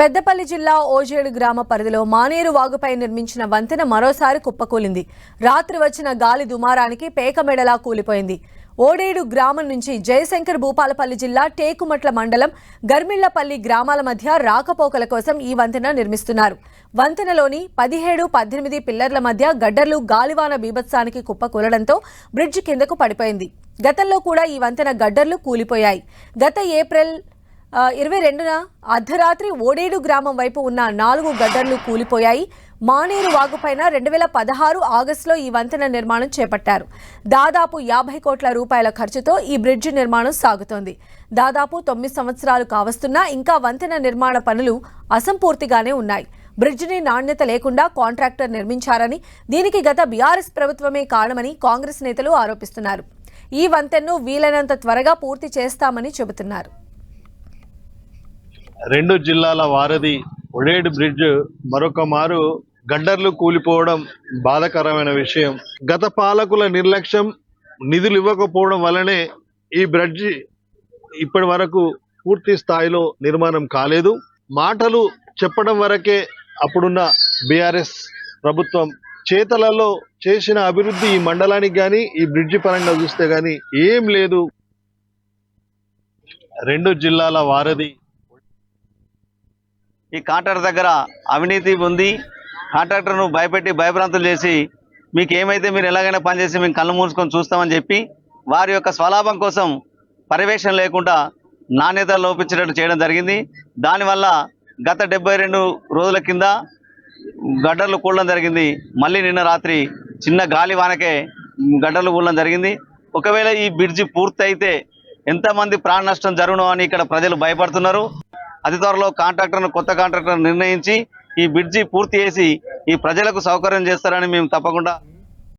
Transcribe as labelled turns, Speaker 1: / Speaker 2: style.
Speaker 1: పెద్దపల్లి జిల్లా ఓజేడు గ్రామ పరిధిలో మానేరు వాగుపై నిర్మించిన వంతెన మరోసారి కుప్పకూలింది. రాత్రి వచ్చిన గాలి దుమారానికి పేకమెడలా కూలిపోయింది. ఓడేడు గ్రామం నుంచి జయశంకర్ భూపాలపల్లి జిల్లా టేకుమట్ల మండలం గర్మిళ్లపల్లి గ్రామాల మధ్య రాకపోకల కోసం ఈ వంతెన నిర్మిస్తున్నారు. వంతెనలోని 17, 18 పిల్లర్ల మధ్య గడ్డర్లు గాలివాన బీభత్సానికి కుప్పకూలడంతో బ్రిడ్జి కిందకు పడిపోయింది. గతంలో కూడా ఈ వంతెన గడ్డర్లు కూలిపోయాయి. గత ఏప్రిల్ 22న అర్ధరాత్రి ఓడేడు గ్రామం వైపు ఉన్న 4 గడ్డర్లు కూలిపోయాయి. మానేరు వాగుపైన 2016 ఆగస్టులో ఈ వంతెన నిర్మాణం చేపట్టారు. దాదాపు 50 కోట్ల రూపాయల ఖర్చుతో ఈ బ్రిడ్జి నిర్మాణం సాగుతోంది. దాదాపు 9 సంవత్సరాలు కావస్తున్నా ఇంకా వంతెన నిర్మాణ పనులు అసంపూర్తిగానే ఉన్నాయి. బ్రిడ్జిని నాణ్యత లేకుండా కాంట్రాక్టర్ నిర్మించారని, దీనికి గత బీఆర్ఎస్ ప్రభుత్వమే కారణమని కాంగ్రెస్ నేతలు ఆరోపిస్తున్నారు. ఈ వంతెనను వీలైనంత త్వరగా పూర్తి చేస్తామని చెబుతున్నారు.
Speaker 2: రెండు జిల్లాల వారధి ఒడేడు బ్రిడ్జ్ మరొక మారు గడ్డర్లు కూలిపోవడం బాధాకరమైన విషయం. గత పాలకుల నిర్లక్ష్యం, నిధులు ఇవ్వకపోవడం వల్లనే ఈ బ్రిడ్జి ఇప్పటి వరకు పూర్తి స్థాయిలో నిర్మాణం కాలేదు. మాటలు చెప్పడం వరకే అప్పుడున్న బీఆర్ఎస్ ప్రభుత్వం, చేతలలో చేసిన అభివృద్ధి ఈ మండలానికి కానీ ఈ బ్రిడ్జి పరంగా చూస్తే కానీ ఏం లేదు. రెండు జిల్లాల వారధి
Speaker 3: ఈ కాంట్రాక్టర్ దగ్గర అవినీతి ఉంది. కాంట్రాక్టర్ను భయపెట్టి భయభ్రాంతులు చేసి మీకు ఏమైతే మీరు ఎలాగైనా పనిచేసి మేము కళ్ళు మూసుకొని చూస్తామని చెప్పి వారి యొక్క స్వలాభం కోసం పర్యవేక్షణ లేకుండా నాణ్యత లోపించేటట్టు చేయడం జరిగింది. దానివల్ల గత 72 రోజుల కింద గడ్డర్లు కూడడం జరిగింది. మళ్ళీ నిన్న రాత్రి చిన్న గాలి వానకే గడ్డర్లు కూడడం జరిగింది. ఒకవేళ ఈ బ్రిడ్జి పూర్తి అయితే ఎంతమంది ప్రాణ నష్టం జరుగునో అని ఇక్కడ ప్రజలు భయపడుతున్నారు. అతి త్వరలో కొత్త కాంట్రాక్టర్ నిర్ణయించి ఈ బ్రిడ్జి పూర్తి చేసి ఈ ప్రజలకు సౌకర్యం చేస్తారని మేము తప్పకుండా